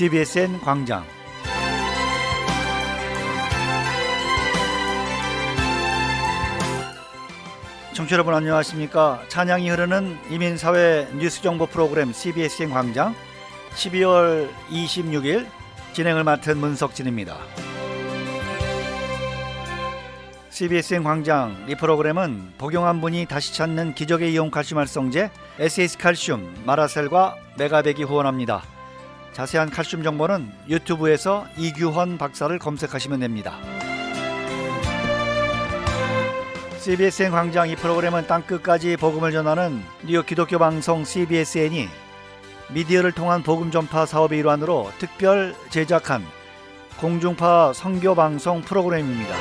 CBSN 광장. 청취자 여러분 안녕하십니까? 찬양이 흐르는 이민사회 뉴스정보 프로그램 CBSN 광장 12월 26일 진행을 맡은 문석진입니다. CBSN 광장 이 프로그램은 복용한 분이 다시 찾는 기적의 이온 칼슘 활성제 SS칼슘 마라셀과 메가백이 후원합니다. 자세한 칼슘 정보는 유튜브에서 이규헌 박사를 검색하시면 됩니다. CBSN 광장 이 프로그램은 땅끝까지 복음을 전하는 뉴욕 기독교 방송 CBSN이 미디어를 통한 복음 전파 사업의 일환으로 특별 제작한 공중파 선교 방송 프로그램입니다.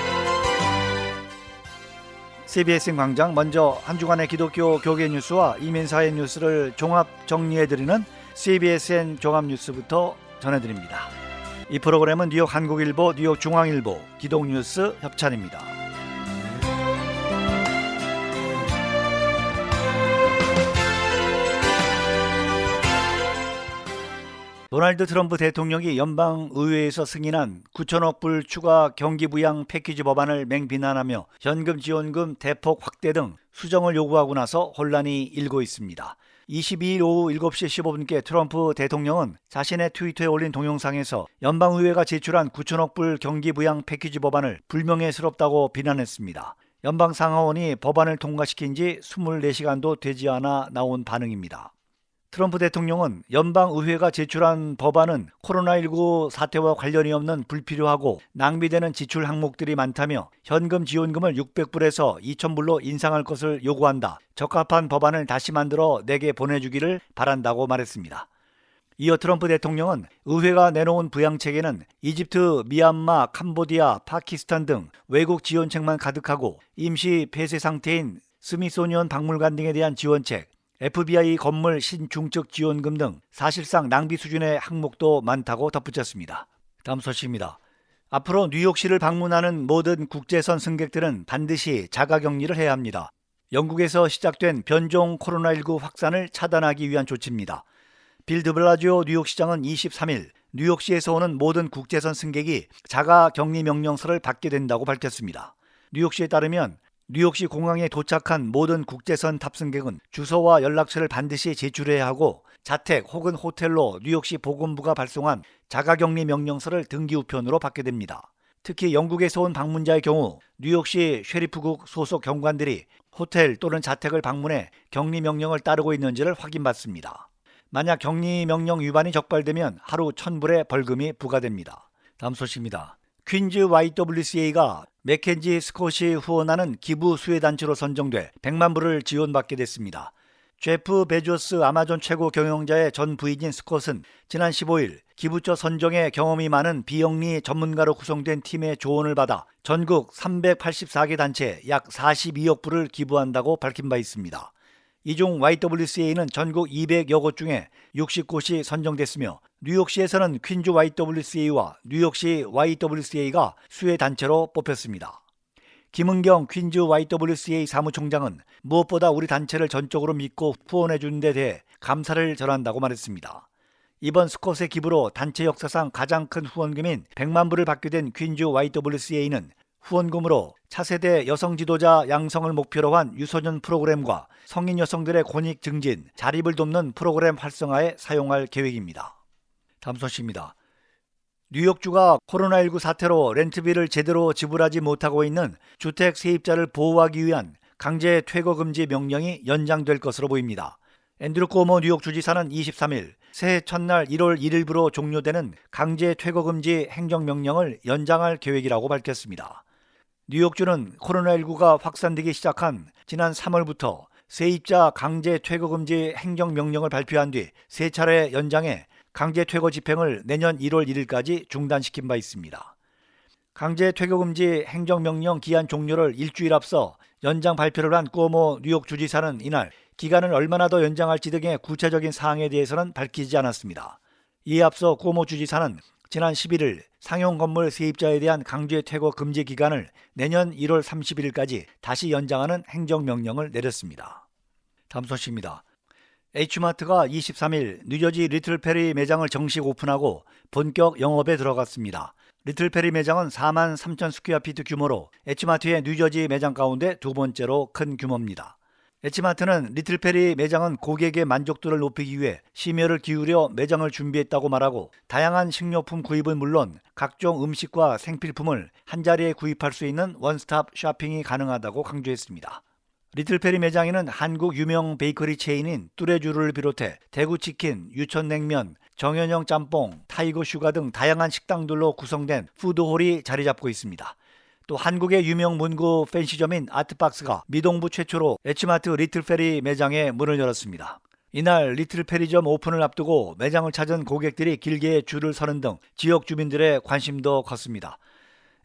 CBSN 광장 먼저 한 주간의 기독교 교계 뉴스와 이민사회 뉴스를 종합 정리해드리는 CBSN 종합뉴스부터 전해드립니다. 이 프로그램은 뉴욕 한국일보, 뉴욕 중앙일보, 기독뉴스 협찬입니다. 도널드 트럼프 대통령이 연방의회에서 승인한 9천억 불 추가 경기부양 패키지 법안을 맹비난하며 현금 지원금 대폭 확대 등 수정을 요구하고 나서 혼란이 일고 있습니다. 22일 오후 7시 15분께 트럼프 대통령은 자신의 트위터에 올린 동영상에서 연방의회가 제출한 9천억 불 경기부양 패키지 법안을 불명예스럽다고 비난했습니다. 연방상하원이 법안을 통과시킨 지 24시간도 되지 않아 나온 반응입니다. 트럼프 대통령은 연방의회가 제출한 법안은 코로나19 사태와 관련이 없는 불필요하고 낭비되는 지출 항목들이 많다며 현금 지원금을 600불에서 2,000불로 인상할 것을 요구한다. 적합한 법안을 다시 만들어 내게 보내주기를 바란다고 말했습니다. 이어 트럼프 대통령은 의회가 내놓은 부양책에는 이집트, 미얀마, 캄보디아, 파키스탄 등 외국 지원책만 가득하고 임시 폐쇄 상태인 스미소니언 박물관 등에 대한 지원책, FBI 건물 신중적 지원금 등 사실상 낭비 수준의 항목도 많다고 덧붙였습니다. 다음 소식입니다. 앞으로 뉴욕시를 방문하는 모든 국제선 승객들은 반드시 자가격리를 해야 합니다. 영국에서 시작된 변종 코로나19 확산을 차단하기 위한 조치입니다. 빌 드블라지오 뉴욕시장은 23일 뉴욕시에서 오는 모든 국제선 승객이 자가격리 명령서를 받게 된다고 밝혔습니다. 뉴욕시에 따르면 뉴욕시 공항에 도착한 모든 국제선 탑승객은 주소와 연락처를 반드시 제출해야 하고 자택 혹은 호텔로 뉴욕시 보건부가 발송한 자가격리 명령서를 등기 우편으로 받게 됩니다. 특히 영국에서 온 방문자의 경우 뉴욕시 셰리프국 소속 경관들이 호텔 또는 자택을 방문해 격리 명령을 따르고 있는지를 확인받습니다. 만약 격리 명령 위반이 적발되면 하루 1,000불의 벌금이 부과됩니다. 다음 소식입니다. 퀸즈 YWCA가 맥켄지 스콧이 후원하는 기부 수혜단체로 선정돼 100만 불을 지원받게 됐습니다. 제프 베조스 아마존 최고 경영자의 전 부인인 스콧은 지난 15일 기부처 선정에 경험이 많은 비영리 전문가로 구성된 팀의 조언을 받아 전국 384개 단체에 약 42억 불을 기부한다고 밝힌 바 있습니다. 이 중 YWCA는 전국 200여 곳 중에 60곳이 선정됐으며 뉴욕시에서는 퀸즈 YWCA와 뉴욕시 YWCA가 수혜단체로 뽑혔습니다. 김은경 퀸즈 YWCA 사무총장은 무엇보다 우리 단체를 전적으로 믿고 후원해준 데 대해 감사를 전한다고 말했습니다. 이번 스콧의 기부로 단체 역사상 가장 큰 후원금인 100만 불을 받게 된 퀸즈 YWCA는 후원금으로 차세대 여성 지도자 양성을 목표로 한 유소년 프로그램과 성인 여성들의 권익 증진, 자립을 돕는 프로그램 활성화에 사용할 계획입니다. 다음 소식입니다. 뉴욕주가 코로나19 사태로 렌트비를 제대로 지불하지 못하고 있는 주택 세입자를 보호하기 위한 강제 퇴거 금지 명령이 연장될 것으로 보입니다. 앤드류 꼬모 뉴욕 주지사는 23일 새해 첫날 1월 1일부로 종료되는 강제 퇴거 금지 행정명령을 연장할 계획이라고 밝혔습니다. 뉴욕주는 코로나19가 확산되기 시작한 지난 3월부터 세입자 강제 퇴거 금지 행정명령을 발표한 뒤 세 차례 연장해 강제 퇴거 집행을 내년 1월 1일까지 중단시킨 바 있습니다. 강제 퇴거 금지 행정명령 기한 종료를 일주일 앞서 연장 발표를 한 꼬모 뉴욕 주지사는 이날 기간을 얼마나 더 연장할지 등의 구체적인 사항에 대해서는 밝히지 않았습니다. 이에 앞서 꼬모 주지사는 지난 11일 상용 건물 세입자에 대한 강제 퇴거 금지 기간을 내년 1월 31일까지 다시 연장하는 행정명령을 내렸습니다. 다음 소식입니다. H마트가 23일 뉴저지 리틀페리 매장을 정식 오픈하고 본격 영업에 들어갔습니다. 리틀페리 매장은 4만 3천 스퀘어피트 규모로 H마트의 뉴저지 매장 가운데 두 번째로 큰 규모입니다. H마트는 리틀페리 매장은 고객의 만족도를 높이기 위해 심혈을 기울여 매장을 준비했다고 말하고 다양한 식료품 구입은 물론 각종 음식과 생필품을 한자리에 구입할 수 있는 원스톱 쇼핑이 가능하다고 강조했습니다. 리틀페리 매장에는 한국 유명 베이커리 체인인 뚜레쥬를 비롯해 대구치킨, 유천냉면, 정현영 짬뽕, 타이거 슈가 등 다양한 식당들로 구성된 푸드홀이 자리 잡고 있습니다. 또 한국의 유명 문구 팬시점인 아트박스가 미동부 최초로 H마트 리틀페리 매장에 문을 열었습니다. 이날 리틀페리점 오픈을 앞두고 매장을 찾은 고객들이 길게 줄을 서는 등 지역 주민들의 관심도 컸습니다.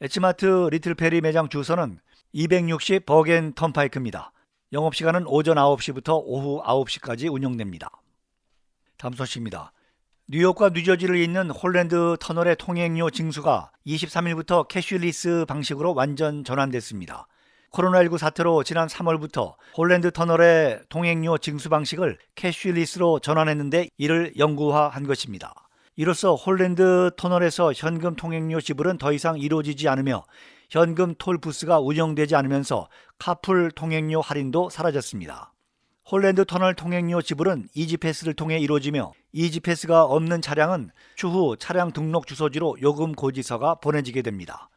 H마트 리틀페리 매장 주소는 260 버겐 턴파이크입니다. 영업시간은 오전 9시부터 오후 9시까지 운영됩니다. 다음 소식입니다. 뉴욕과 뉴저지를 잇는 홀랜드 터널의 통행료 징수가 23일부터 캐시리스 방식으로 완전 전환됐습니다. 코로나19 사태로 지난 3월부터 홀랜드 터널의 통행료 징수 방식을 캐시리스로 전환했는데 이를 영구화한 것입니다. 이로써 홀랜드 터널에서 현금 통행료 지불은 더 이상 이루어지지 않으며 현금 톨 부스가 운영되지 않으면서 카풀 통행료 할인도 사라졌습니다. 홀랜드 터널 통행료 지불은 이지패스를 통해 이루어지며 이지패스가 없는 차량은 추후 차량 등록 주소지로 요금 고지서가 보내지게 됩니다.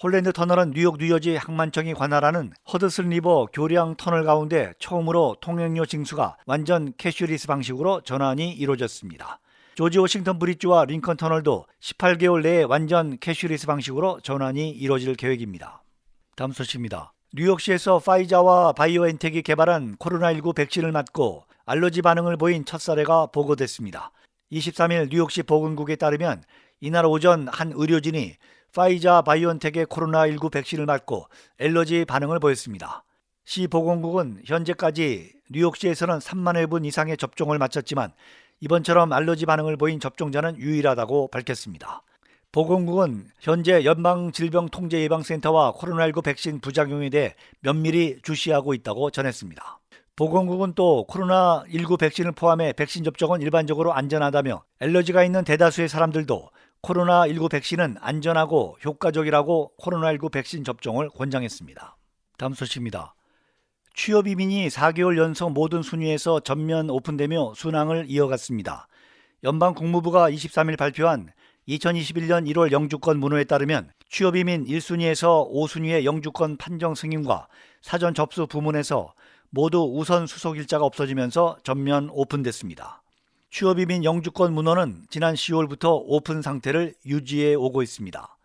홀랜드 터널은 뉴욕 뉴저지 항만청이 관할하는 허드슨 리버 교량 터널 가운데 처음으로 통행료 징수가 완전 캐시리스 방식으로 전환이 이루어졌습니다. 조지 워싱턴 브릿지와 링컨 터널도 18개월 내에 완전 캐시리스 방식으로 전환이 이루어질 계획입니다. 다음 소식입니다. 뉴욕시에서 파이자와 바이오엔텍이 개발한 코로나19 백신을 맞고 알러지 반응을 보인 첫 사례가 보고됐습니다. 23일 뉴욕시 보건국에 따르면 이날 오전 한 의료진이 파이자 바이오엔텍의 코로나19 백신을 맞고 알러지 반응을 보였습니다. 시 보건국은 현재까지 뉴욕시에서는 3만 회분 이상의 접종을 마쳤지만 이번처럼 알러지 반응을 보인 접종자는 유일하다고 밝혔습니다. 보건국은 현재 연방질병통제예방센터와 코로나19 백신 부작용에 대해 면밀히 주시하고 있다고 전했습니다. 보건국은 또 코로나19 백신을 포함해 백신 접종은 일반적으로 안전하다며 알러지가 있는 대다수의 사람들도 코로나19 백신은 안전하고 효과적이라고 코로나19 백신 접종을 권장했습니다. 다음 소식입니다. 취업 이민이 4개월 연속 모든 순위에서 전면 오픈되며 순항을 이어갔습니다. 연방국무부가 23일 발표한 2021년 1월 영주권 문호에 따르면 취업이민 1순위에서 5순위의 영주권 판정 승인과 사전 접수 부문에서 모두 우선 수속 일자가 없어지면서 전면 오픈됐습니다. 취업이민 영주권 문호는 지난 10월부터 오픈 상태를 유지해 오고 있습니다.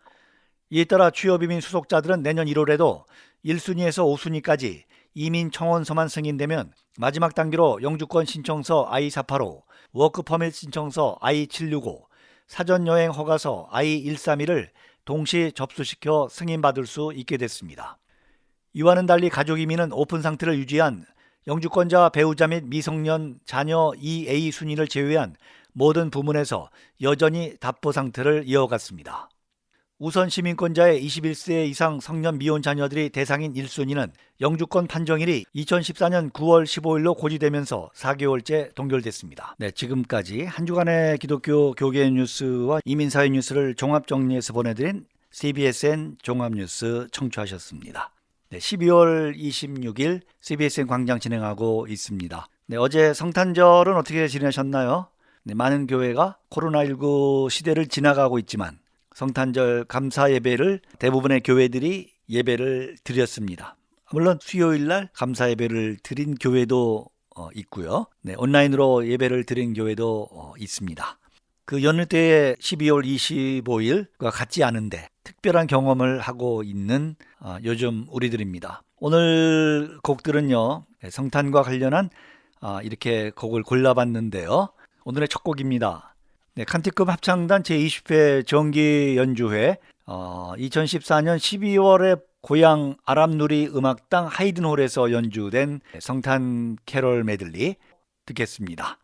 이에 따라 취업이민 수속자들은 내년 1월에도 1순위에서 5순위까지 이민 청원서만 승인되면 마지막 단계로 영주권 신청서 I-485, 워크퍼밋 신청서 I-765, 사전여행 허가서 I-131을 동시 접수시켜 승인받을 수 있게 됐습니다. 이와는 달리 가족이민은 오픈 상태를 유지한 영주권자 배우자 및 미성년 자녀 2A 순위를 제외한 모든 부문에서 여전히 답보 상태를 이어갔습니다. 우선 시민권자의 21세 이상 성년 미혼 자녀들이 대상인 1순위는 영주권 판정일이 2014년 9월 15일로 고지되면서 4개월째 동결됐습니다. 네, 지금까지 한 주간의 기독교 교계 뉴스와 이민사회 뉴스를 종합 정리해서 보내드린 CBSN 종합뉴스 청취하셨습니다. 네, 12월 26일 CBSN 광장 진행하고 있습니다. 네, 어제 성탄절은 어떻게 지내셨나요? 네, 많은 교회가 코로나19 시대를 지나가고 있지만 성탄절 감사 예배를 대부분의 교회들이 예배를 드렸습니다. 물론 수요일 날 감사 예배를 드린 교회도 있고요. 네, 온라인으로 예배를 드린 교회도 있습니다. 그 연휴 때의 12월 25일과 같지 않은데 특별한 경험을 하고 있는 요즘 우리들입니다. 오늘 곡들은요, 성탄과 관련한 이렇게 곡을 골라봤는데요. 오늘의 첫 곡입니다. 네, 칸티급 합창단 제20회 정기 연주회 2014년 12월에 고향 아랍누리 음악당 하이든홀에서 연주된 성탄 캐롤 메들리 듣겠습니다.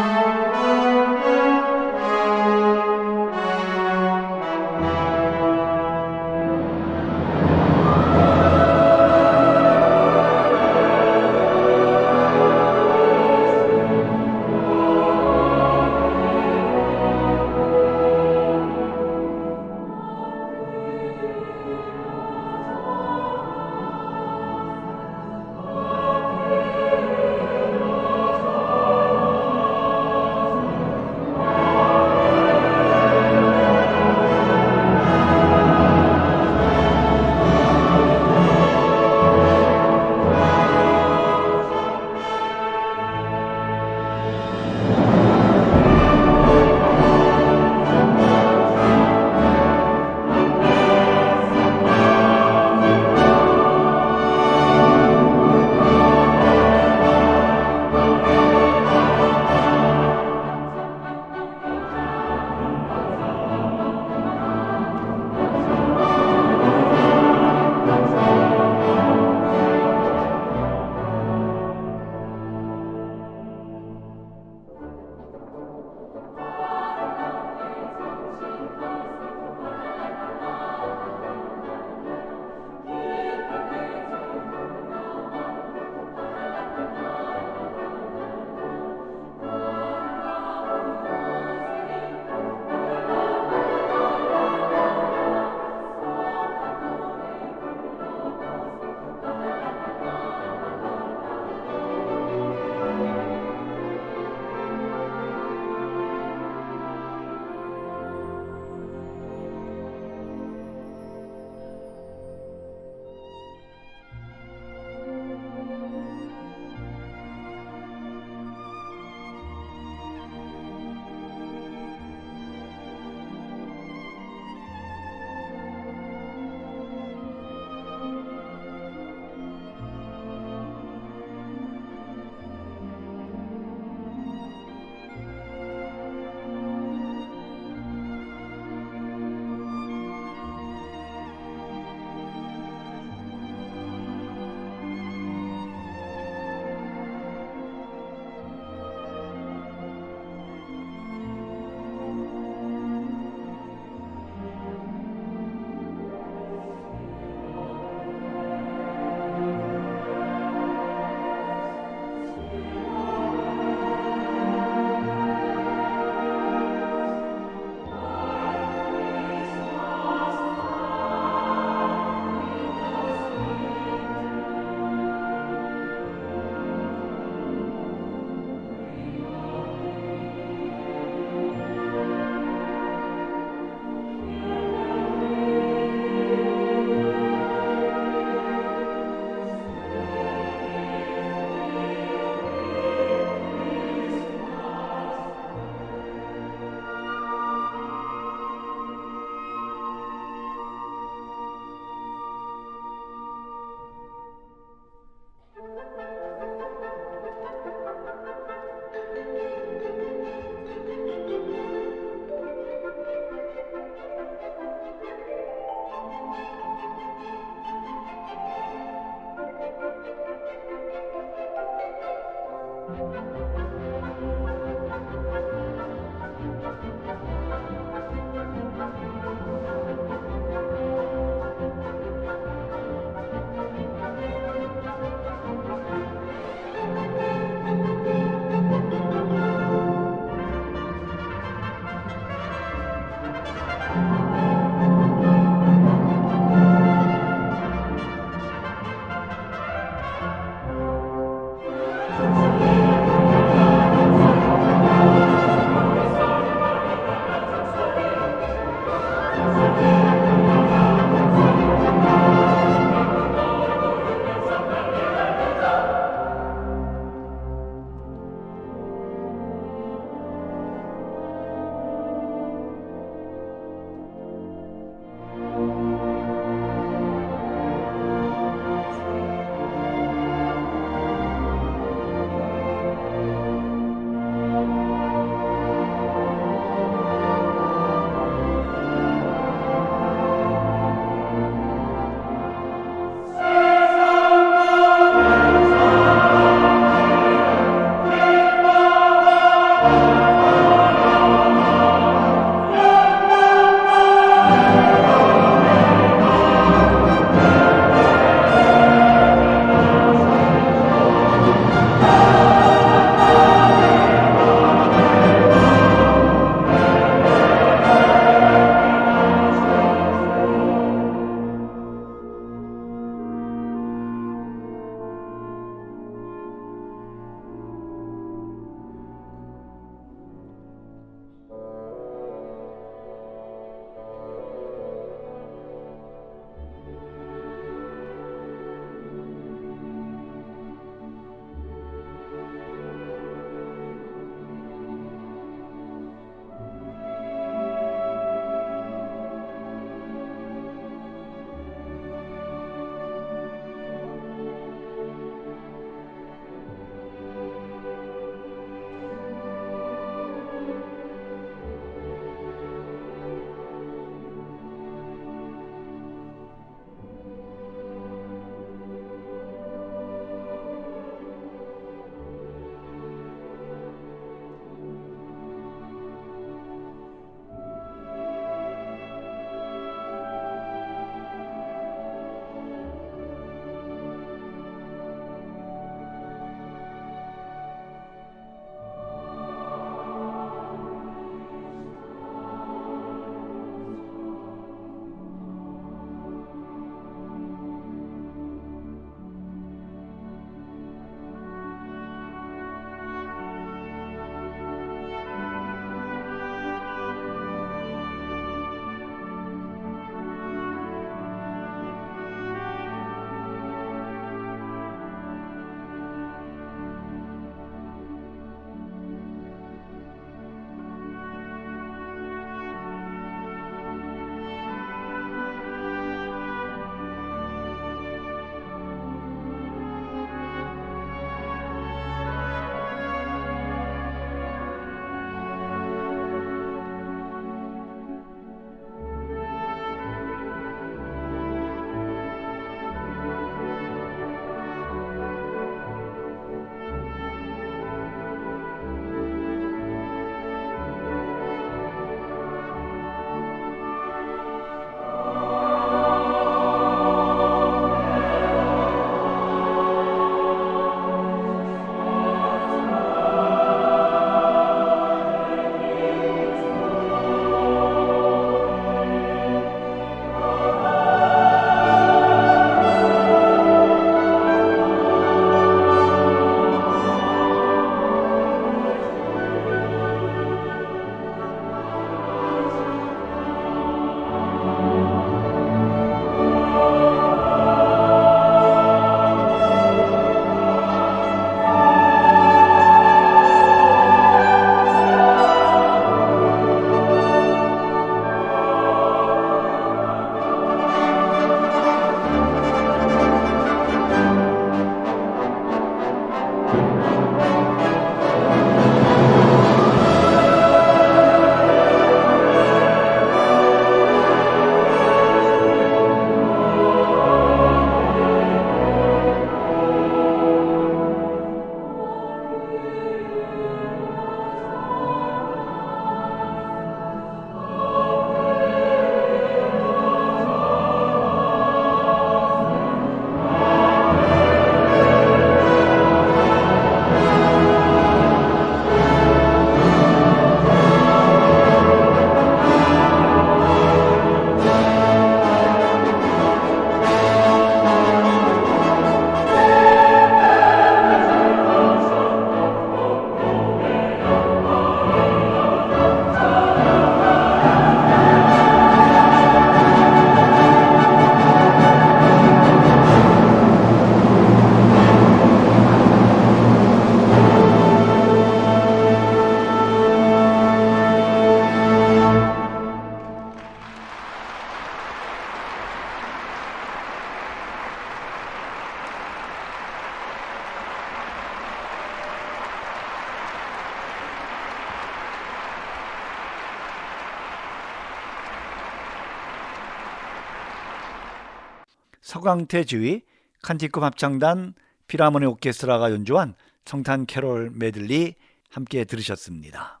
서강태 지휘, 칸티급 합창단, 필하모니 오케스트라가 연주한 성탄 캐롤 메들리 함께 들으셨습니다.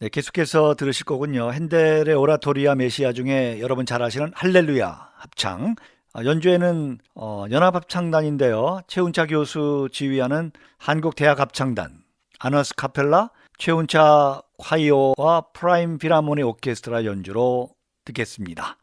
네, 계속해서 들으실 거군요. 핸델의 오라토리아 메시아 중에 여러분 잘 아시는 할렐루야 합창. 연주에는 연합합창단인데요. 최운차 교수 지휘하는 한국대학합창단, 아너스 카펠라, 최운차 콰이어와 프라임 필하모니 오케스트라 연주로 듣겠습니다.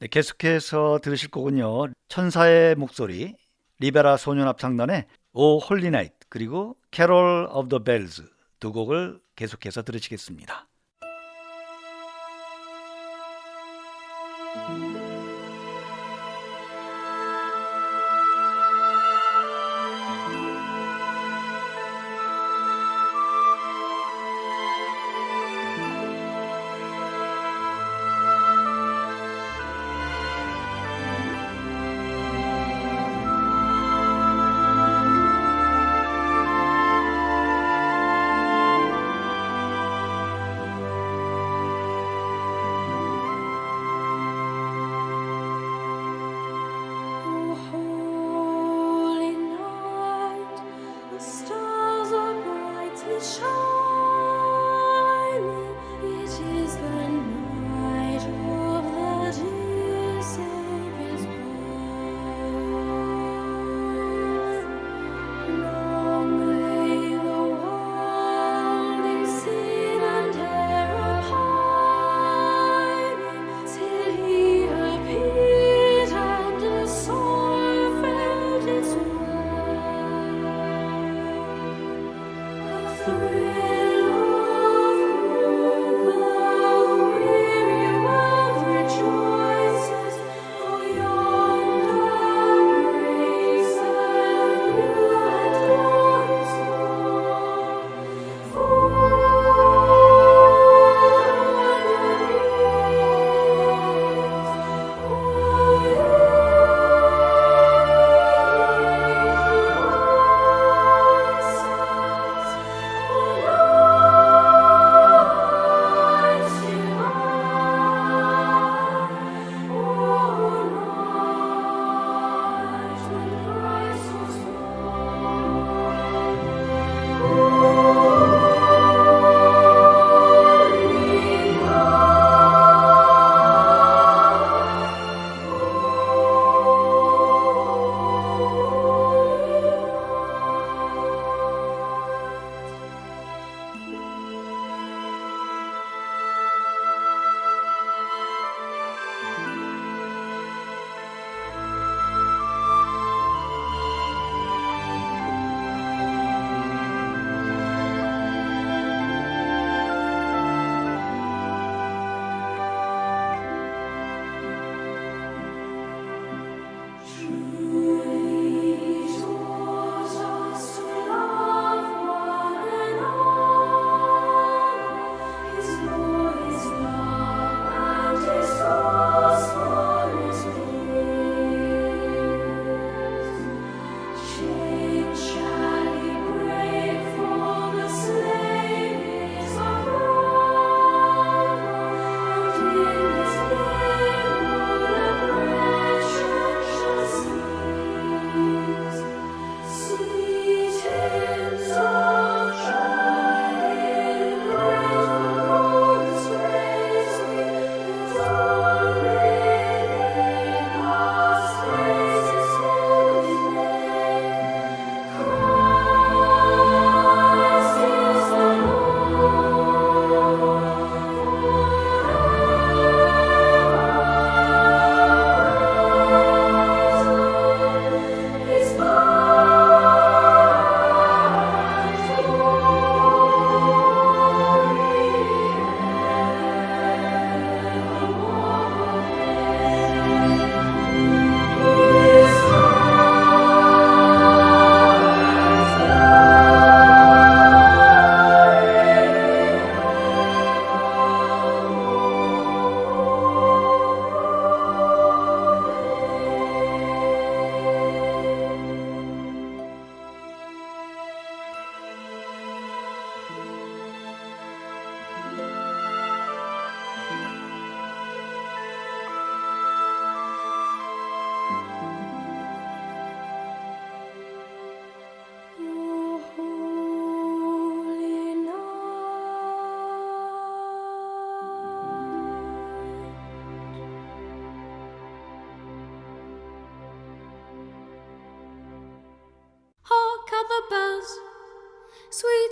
네, 계속해서 들으실 거군요. 천사의 목소리, 리베라 소년합창단의 오 홀리 나이트, 그리고 캐롤 오브 더 벨즈 두 곡을 계속해서 들으시겠습니다.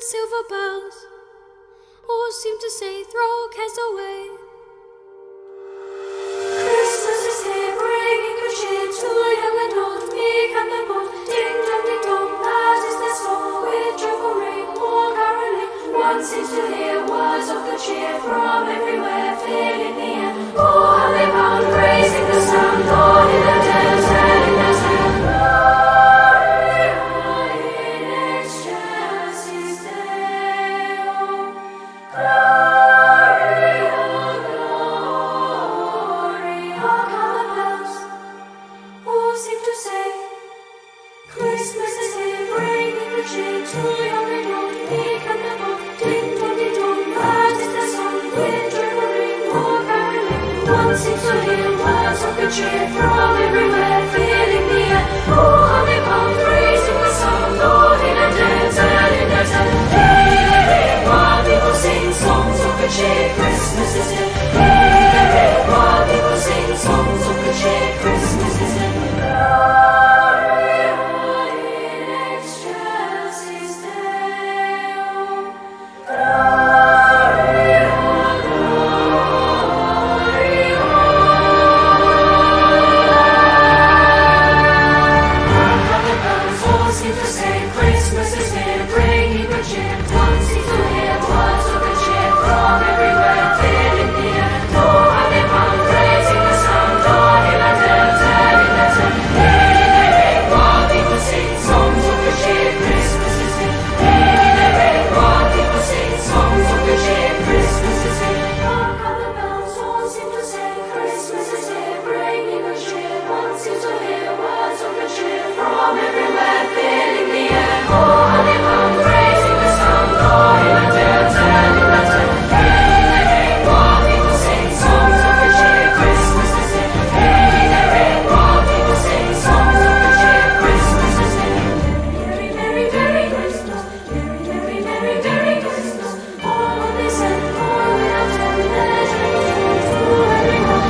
silver bells all seem to say, throw cares away. Christmas is here, bringing good cheer to young and old, meek and the bold. Ding dong, that is their song. With joyful ring, all caroling, one seems to hear words of good cheer from everywhere, filling the air. Oh, how they bound, raising the sound, Lord in the dead, telling their tale. Gloria in excelsis Deo. Gloria, gloria. Hark how the bells all seem to say, Christmas is here, bringing the cheer to young and old, meek and the bold. Ding dong, that is their song. With joyful ring, all caroling, one seems to hear words of good cheer from everywhere, filling the air. Oh, how they bound, raising the sound, Lord in a dead, telling their tale. Hey, while people sing songs of good cheer, Christmas is here. Hey, while people sing songs of good cheer, Christmas is here. Gloria in excelsis Deo. Gloria, gloria. Hark how the bells all seem to say, Christmas is here, bringing good cheer. One seems to hear words of good cheer from everywhere, filling the air. Oh, how they bound, raising the sound, Lord in a dead, telling their tale. Hey, while people sing songs of good cheer, Christmas is here. Hey, while people sing songs of good cheer, Christmas is here. Hark how the bells all seem to say, Christmas is here, bringing good cheer. One seems to hear words of good cheer from everywhere, filling the air. Oh, how they bound, raising the sound, Lord in a dead, telling their tale. Hey, while people sing songs of good cheer, Christmas is here. Hey, while people sing songs of good cheer, Christmas is here. Merry, merry, merry Christmas. Merry, merry, merry, merry Christmas. All this and more without end, there's joy to everyone.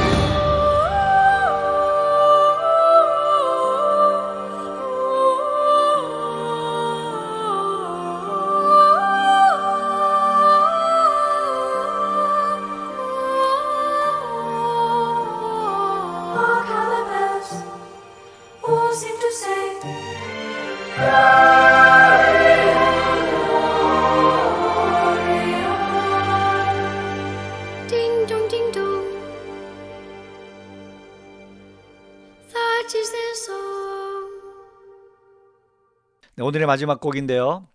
Hark how the bells all seem to say, Gloria, gloria. Ding dong, that is their song. 네, 오늘의 마지막 곡인데요.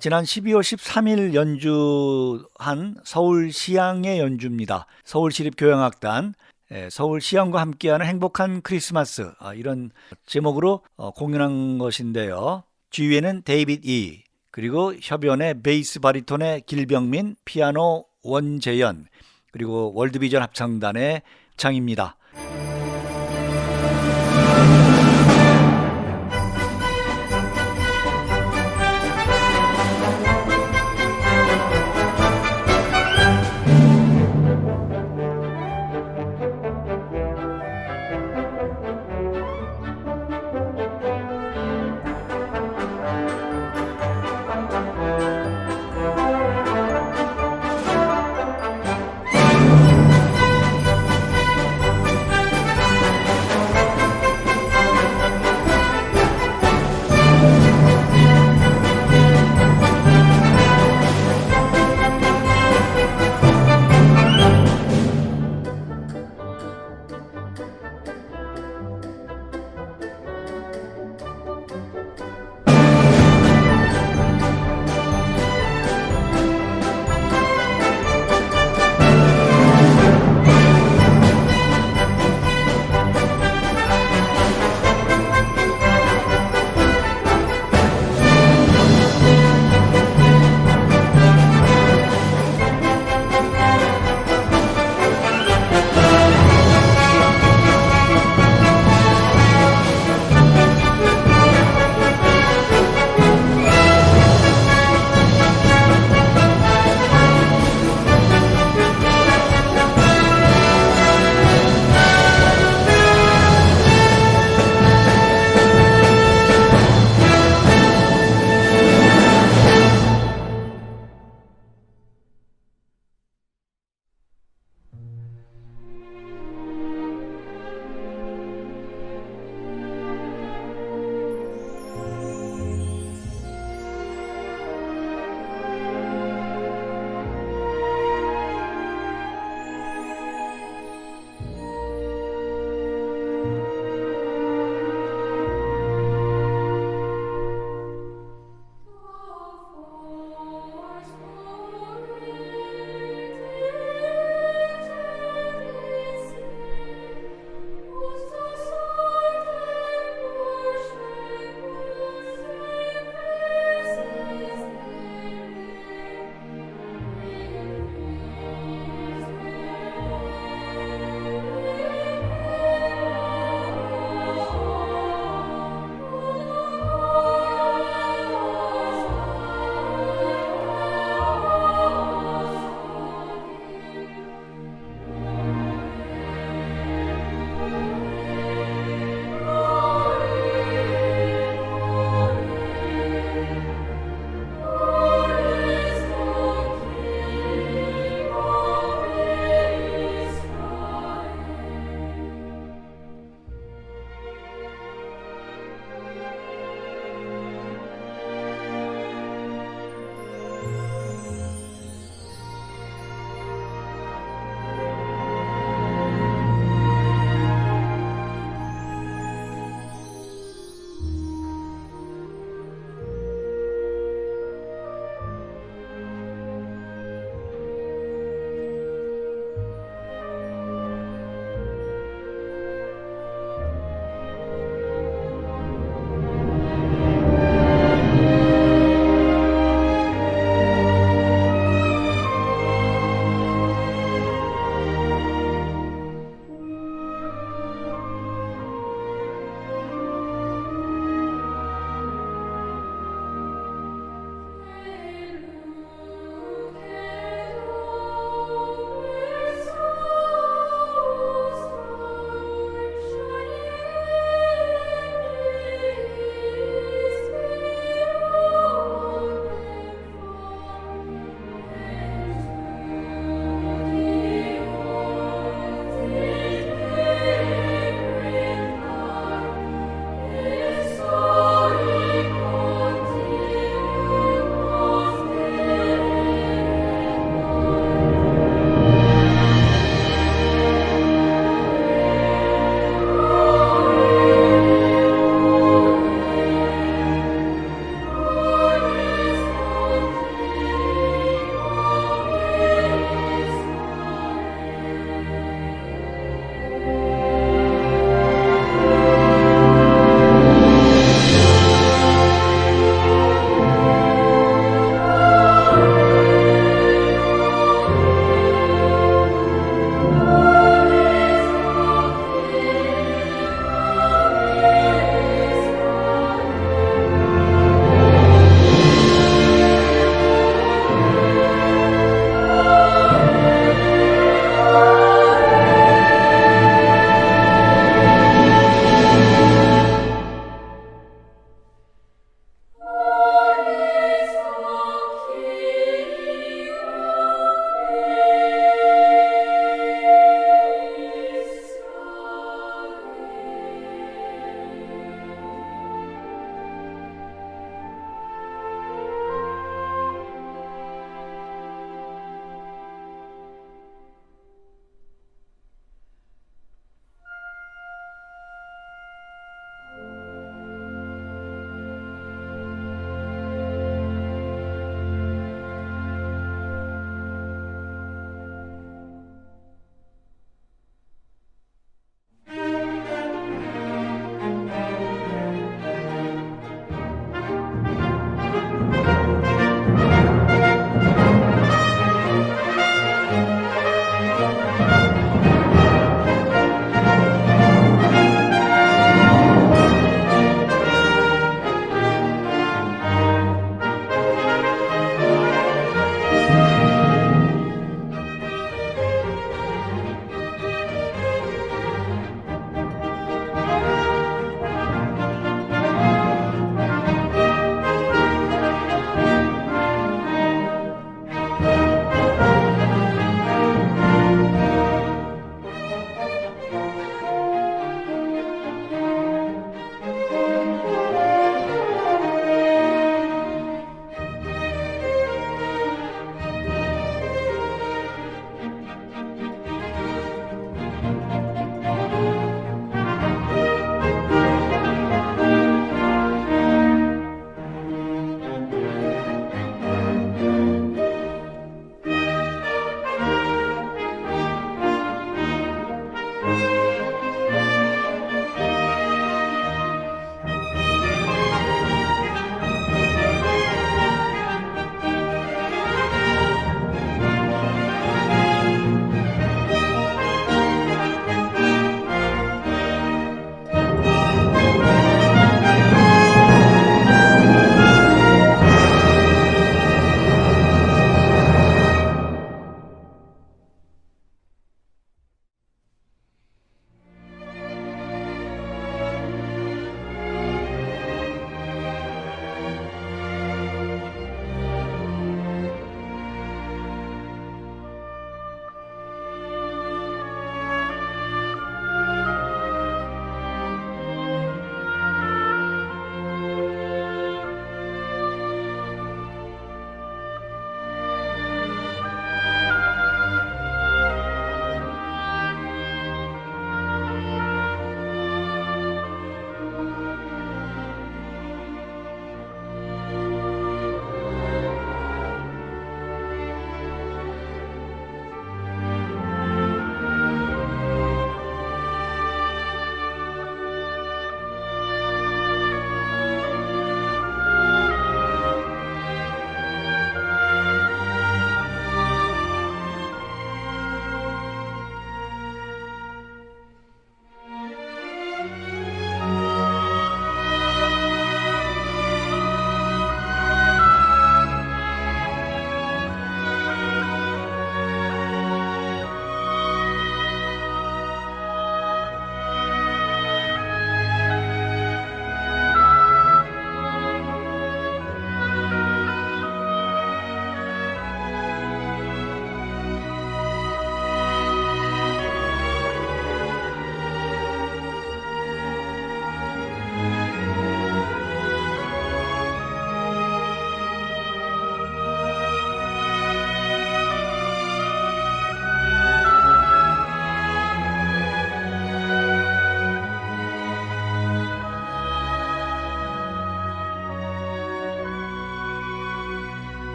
지난 12월 13일 연주한 서울시향의 연주입니다. 서울시립교향악단, 서울시향과 함께하는 행복한 크리스마스, 이런 제목으로 공연한 것인데요. 지휘에는 데이빗 이, 그리고 협연의 베이스 바리톤의 길병민, 피아노 원재현, 그리고 월드비전 합창단의 창입니다.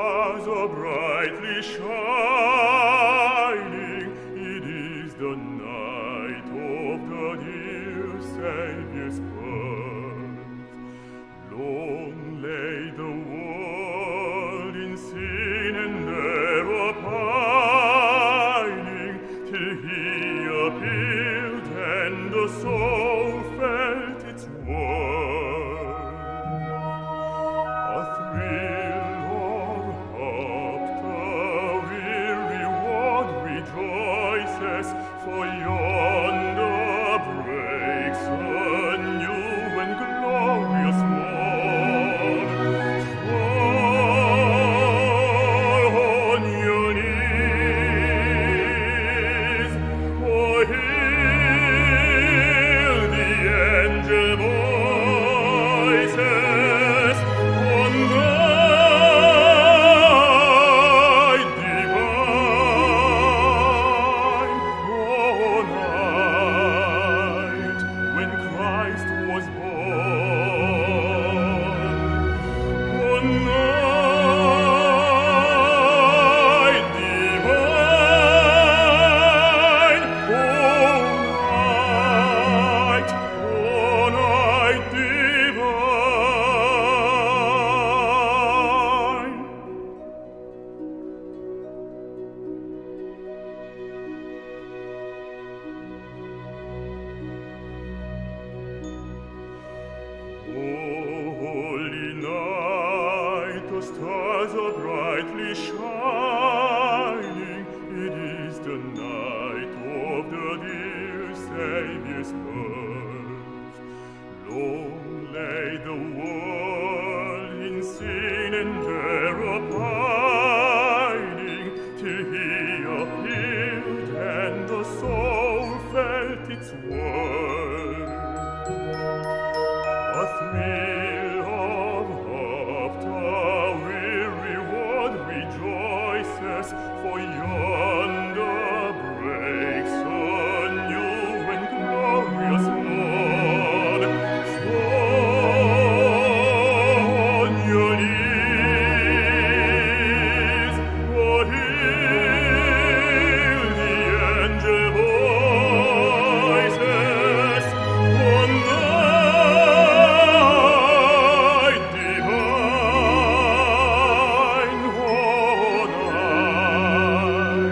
stars are brightly shining. It is the night of the dear Savior's birth. Long lay the world in sin and error pining, till He appeared and the soul felt its worth. A thrill of hope, the weary world rejoices, for yonder breaks a new and glorious morn. Fall on your knees, oh, hear the angel voices on night divine, oh, night when Christ was born, oh, night divine, oh, night divine. Holy night, the stars are brightly shining. It is the night of the dear Savior's birth. Long lay the world in sin and error pining, till He appeared and the soul felt its worth. A thrill of hope, the weary world rejoices, for yonder breaks a new and glorious morn. Fall on your knees, oh, hear the angel voices on night divine, oh, night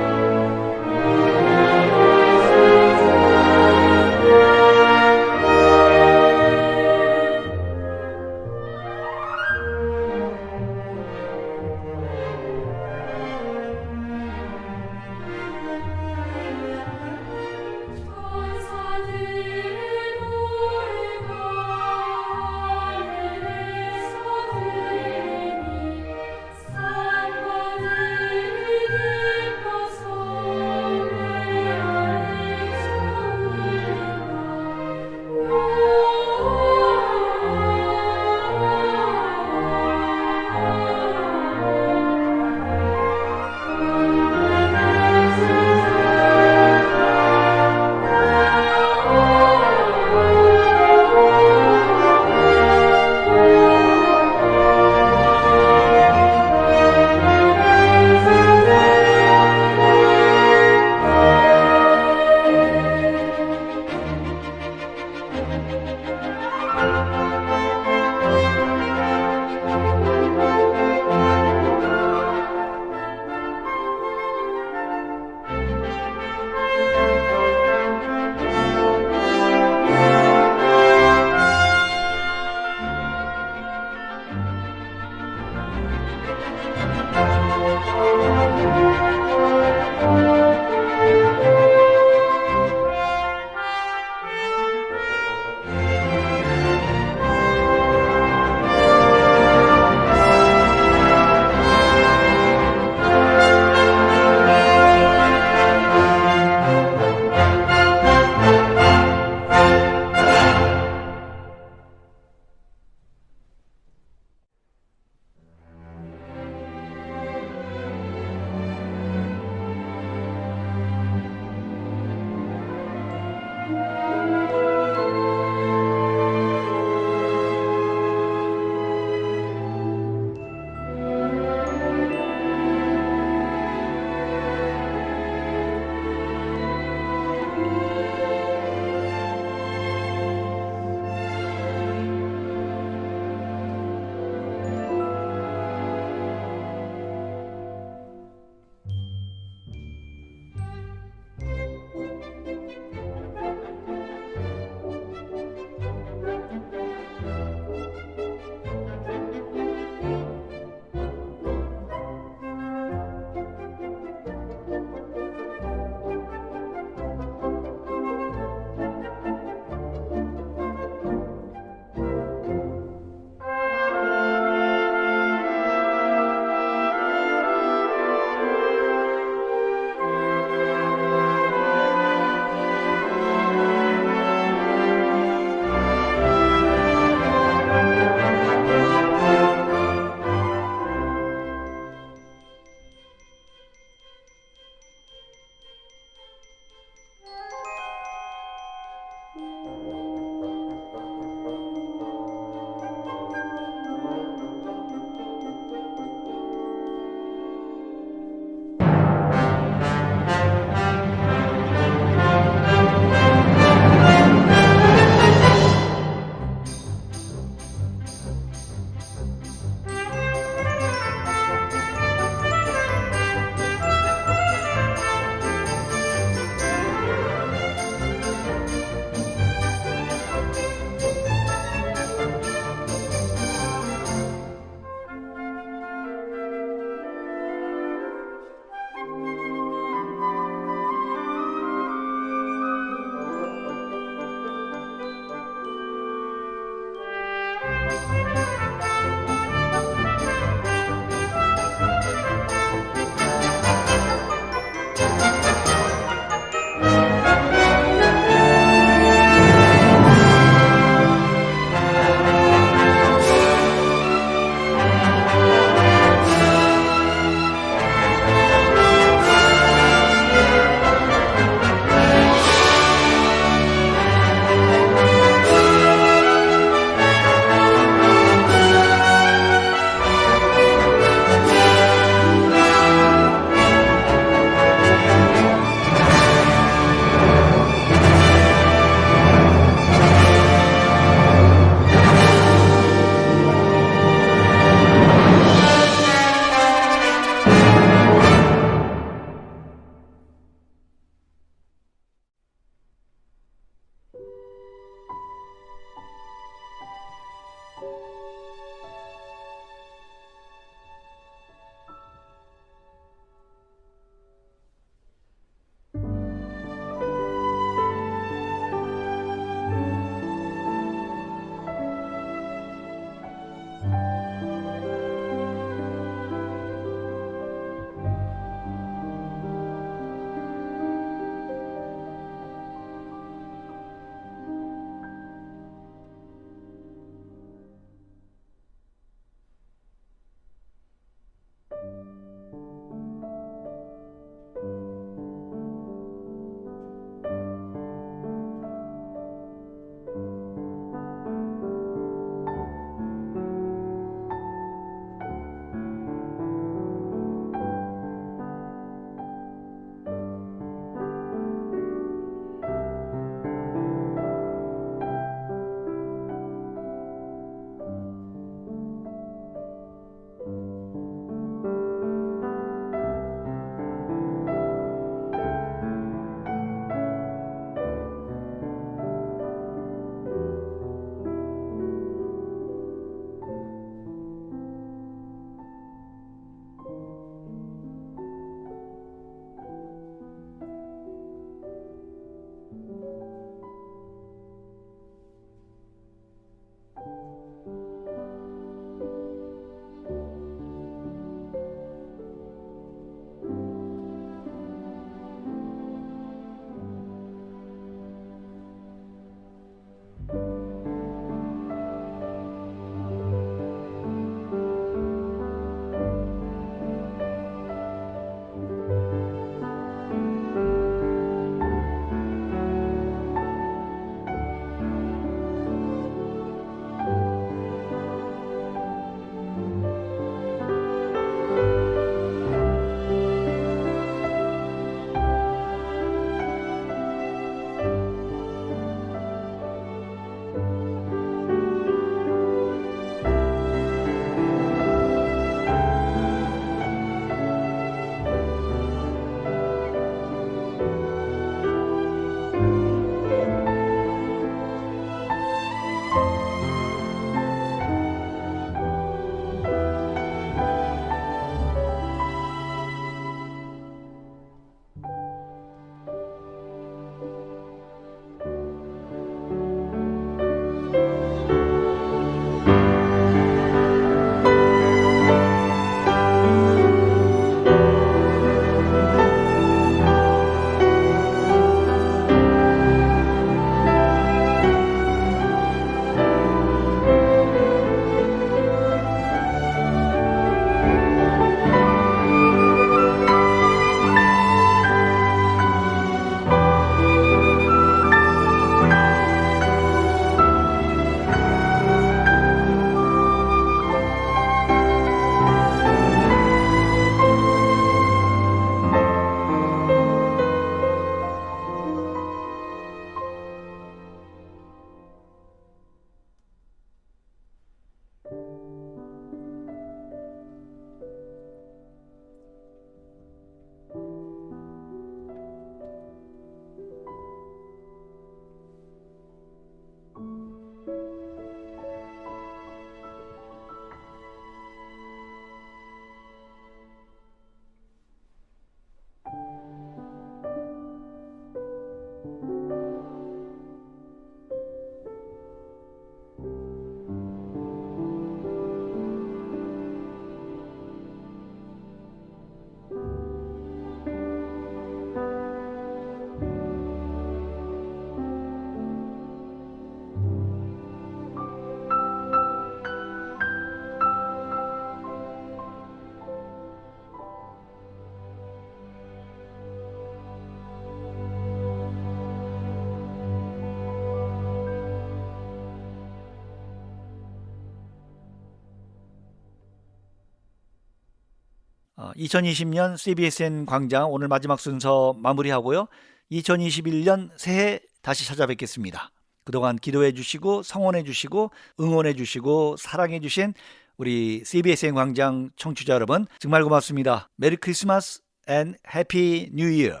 2020년 CBSN 광장 오늘 마지막 순서 마무리하고요. 2021년 새해 다시 찾아뵙겠습니다. 그동안 기도해 주시고 성원해 주시고 응원해 주시고 사랑해 주신 우리 CBSN 광장 청취자 여러분 정말 고맙습니다. 메리 크리스마스 앤 해피 뉴 이어.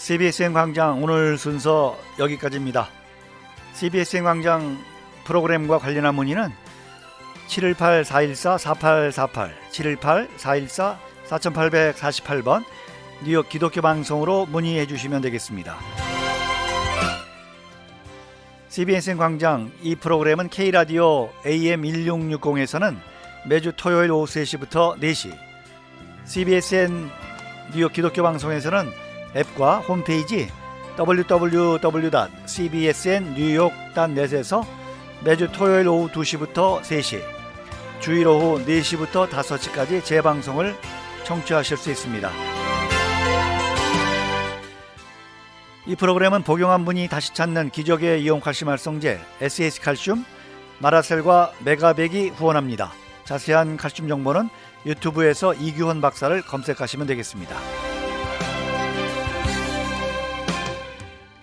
CBSN 광장 오늘 순서 여기까지입니다. CBSN 광장 프로그램과 관련한 문의는 718-414-4848, 718-414-4848번 뉴욕 기독교 방송으로 문의해 주시면 되겠습니다. CBSN 광장 이 프로그램은 K라디오 AM 1660에서는 매주 토요일 오후 3시부터 4시, CBSN 뉴욕 기독교 방송에서는 앱과 홈페이지 www.cbsnnewyork.net에서 매주 토요일 오후 2시부터 3시, 주일 오후 4시부터 5시까지 재방송을 청취하실 수 있습니다. 이 프로그램은 복용한 분이 다시 찾는 기적의 이온 칼슘 활성제 SAS 칼슘, 마라셀과 메가백이 후원합니다. 자세한 칼슘 정보는 유튜브에서 이규헌 박사를 검색하시면 되겠습니다.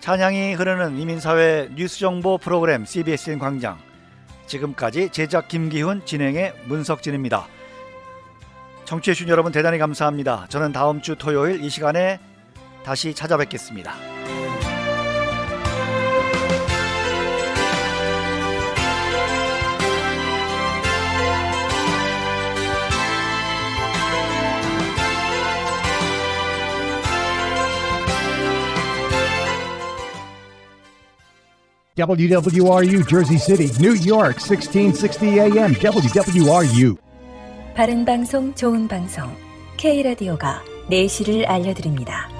찬양이 흐르는 이민사회 뉴스정보 프로그램 CBSN 광장, 지금까지 제작 김기훈, 진행의 문석진입니다. 청취해주신 여러분 대단히 감사합니다. 저는 다음 주 토요일 이 시간에 다시 찾아뵙겠습니다. WWRU Jersey City, New York, 1660 AM, WWRU. 바른 방송, 좋은 방송. K라디오가 내시를 알려드립니다.